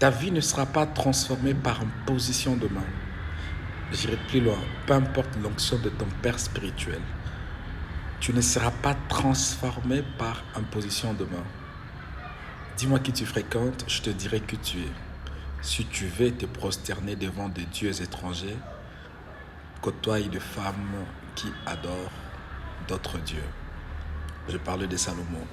Ta vie ne sera pas transformée par une position de main. J'irai plus loin. Peu importe l'onction de ton père spirituel, tu ne seras pas transformé par une position de main. Dis-moi qui tu fréquentes, je te dirai qui tu es. Si tu veux te prosterner devant des dieux étrangers, côtoie des femmes qui adorent d'autres dieux. Je parle de Salomon.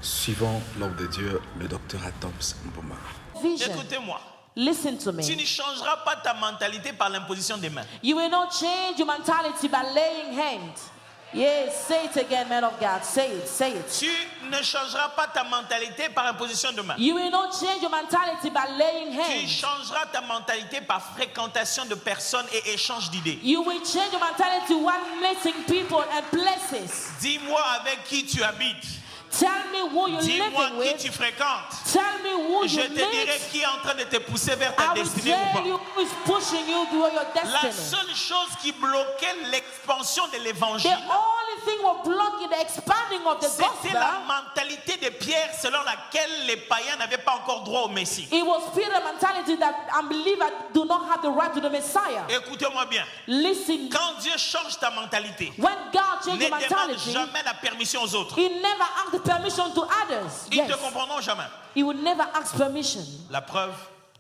Suivant l'homme de Dieu, le docteur Thomas Mboma. Écoutez-moi. Listen to me. Tu ne changeras pas ta mentalité par l'imposition des mains. You will not change your mentality by laying hands. Yes, say it again, man of God. Say it, say it. Tu ne changeras pas ta mentalité par imposition de main. You will not change your mentality by laying Tu hands. changeras ta mentalité par fréquentation de personnes et échange d'idées. You will change your mentality while meeting people and places. Dis-moi avec qui tu habites. Tell me who you're Dis-moi living qui with. tu fréquentes. Tell me who Je you te dirai meet. qui est en train de te pousser vers ta I will destinée ou tell you pas. who is pushing you toward your La destiny. seule chose qui bloquait l'expansion de The l'évangile, only thing will blocking the expanding of the c'était gospel. la mentalité de Pierre selon laquelle les païens n'avaient pas encore droit au Messie. It was Peter's mentality that unbelievers do not have the right to the Messiah. Écoutez-moi bien. Listen, Quand Dieu change ta mentalité, when God ne changes your demande mentality, jamais la permission aux autres. He never asks the permission to others. Ils ne Yes, te comprendront jamais. He would never ask permission. La preuve,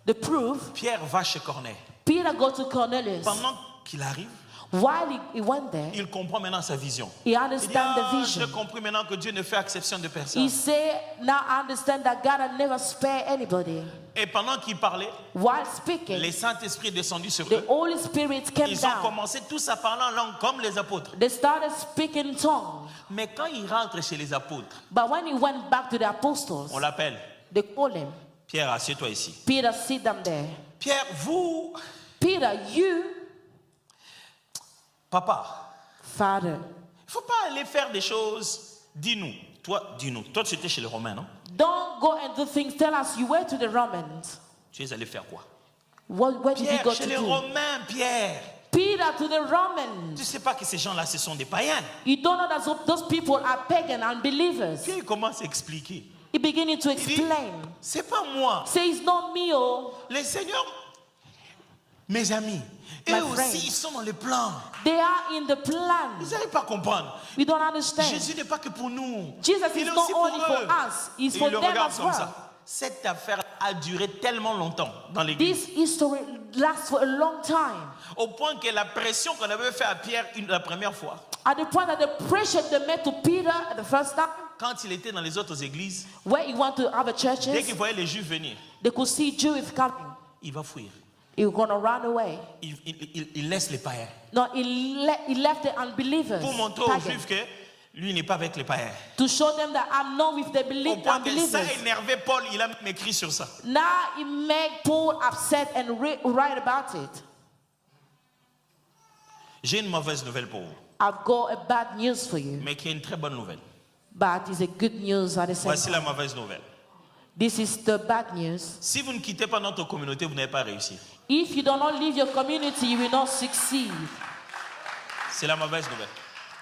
The proof, Pierre va chez Corneille. Peter go to Cornelius. Pendant qu'il arrive, While he went there, il comprend maintenant sa vision. he Il dit, understand the j'ai vision. compris maintenant que Dieu ne fait exception de personne. He said, now I understand that God had never spare anybody. Et pendant qu'il parlait, While speaking, les Saint-Esprit est descendu sur the eux. Holy Spirit came Ils ont down. commencé tous à parler en langue comme les apôtres. They started speaking in tongues. Mais quand il rentre chez les apôtres, But when he went back to the apostles, on l'appelle. they called him. Pierre, assieds-toi ici. Peter, sit them there. Pierre, vous, Peter, you, papa, Father, il ne faut pas aller faire des choses. Dis-nous. Toi, dis-nous. Toi, tu étais chez les Romains, non? don't go and do things. Tell us you were to the Romans. Tu es allé faire quoi? What did you Pierre, go chez to les do? Romains, Pierre. Peter to the Tu Romans. ne sais pas que ces gens-là, ce sont des païens. You don't know that those people are pagan unbelievers. Puis il commence à expliquer. He beginning to Il dit, explain. c'est pas moi. Say it's not me, oh. Les seigneurs, mes amis, My eux aussi, friend. ils sont dans le plan. They are in the plan. Vous n'arrivez pas à comprendre. We don't understand. Jésus n'est pas que pour nous. Jesus Il is est not aussi pour only for eux. us, he's Et for il le them regarde as comme well. ça. Cette affaire a duré tellement longtemps dans l'église. This history lasts for a long time. Au point que la pression qu'on avait fait à Pierre la première fois, At the point that the pressure they made to Peter at the first time, quand il était dans les autres églises, where he went to other dès churches, qu'il voyait les Juifs venir, they could see Jews coming. il va fuir. He was going to run away. Il laisse les païens. No, he left the unbelievers. Pour montrer aux pagan, Juifs que lui n'est pas avec les païens. to show them that I'm not with the Au point que ça unbelievers. énervait Paul, il a même écrit sur ça. Now it made Paul upset and write about it. J'ai une mauvaise nouvelle pour vous, I've got a bad news for you, mais qui est une très bonne nouvelle. but it's a good news at the same Voici time. la mauvaise nouvelle. This is the bad news. Si vous ne quittez pas notre communauté, vous n'allez pas réussir. If you do not leave your community, you will not succeed. C'est la mauvaise nouvelle.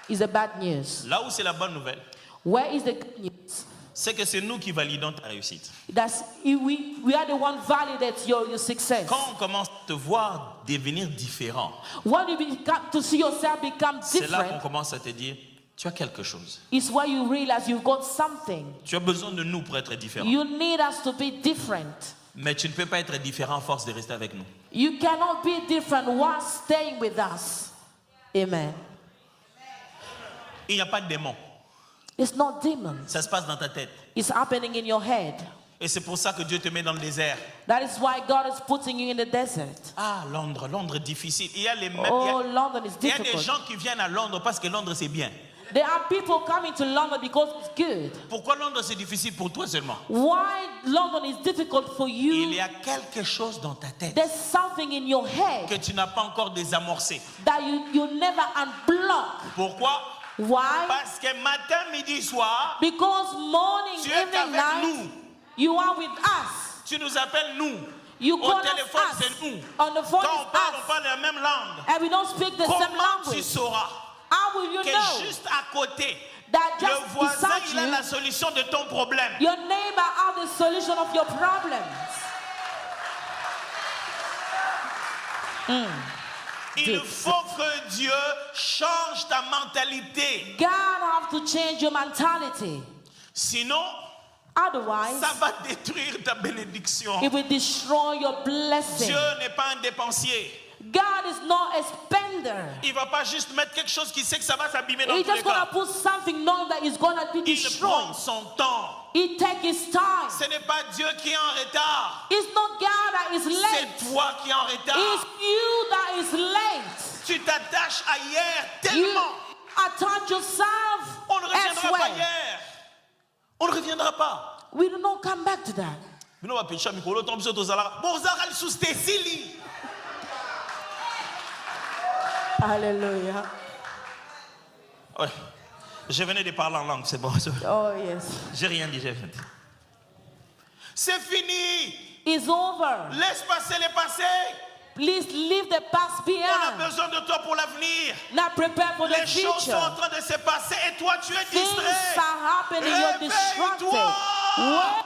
It's a bad news. Là où c'est la bonne nouvelle, Where is the good news? c'est que c'est nous qui validons ta réussite. That's we are the one validate your success. Quand on commence à te voir devenir différent, When you become to see yourself become c'est là qu'on different, commence à te dire, tu as quelque chose. it's where you realize you've got something. Tu as besoin de nous pour être différent. You need us to be different. Mais tu ne peux pas être différent à force de rester avec nous. You cannot be different while staying with us. Amen. Il n'y a pas de démon. It's not demons. Ça se passe dans ta tête. It's happening in your head. Et c'est pour ça que Dieu te met dans le désert. That is why God is putting you in the desert. Ah, Londres, Londres est difficile. Il y a les mêmes. Oh, London is Il y a des difficult. gens qui viennent à Londres parce que Londres c'est bien. There are people coming to London because it's good. Pourquoi Londres c'est difficile pour toi seulement? Why London is difficult for Il you? y a quelque chose dans ta tête There's something in your head que tu n'as pas encore désamorcé. that you never unblock. Pourquoi? Why? Parce que matin, midi, soir, Because morning, tu es evening, avec night, nous. you are with us. Tu nous appelles nous. You Au call téléphone, us. c'est nous. On the phone Quand is on parle us. la même langue. And we don't speak the same Comment tu language. sauras How will you que know juste à côté, that le just voisin, beside il a you, la solution de ton problème? your neighbor has the solution of your problems? Il faut que Dieu change ta mentalité. God have to change your mentality. Sinon, Otherwise, ça va détruire ta bénédiction. it will destroy your blessing. Dieu n'est pas un dépensier. God is not a spender. Il va pas juste mettre quelque chose qui sait que ça va s'abîmer dans He's tous les just going cas. to put something knowing that it's going to be Il prend destroyed. son temps. He takes his time. Ce n'est pas Dieu qui est en retard. It's not God that is late. C'est toi qui es en retard. It's you that is late. Tu t'attaches à hier You tellement. attach yourself On ne reviendra pas elsewhere. hier. On ne reviendra pas. We do not come back to that. Bino va pécher mikolo tombe sur tozala. Bozara le sous tesili. Hallelujah. Ouais. Je venais de parler en langue, c'est bon. Oh, yes. J'ai rien dit, j'ai rien dit. C'est fini. It's over. Laisse passer le passé. Please leave the past On a behind. besoin de toi pour l'avenir. Now prepare for the Les choses sont en future. train de se passer et toi tu es Things distrait. are happening. You're distracted. Réveille-toi. Wake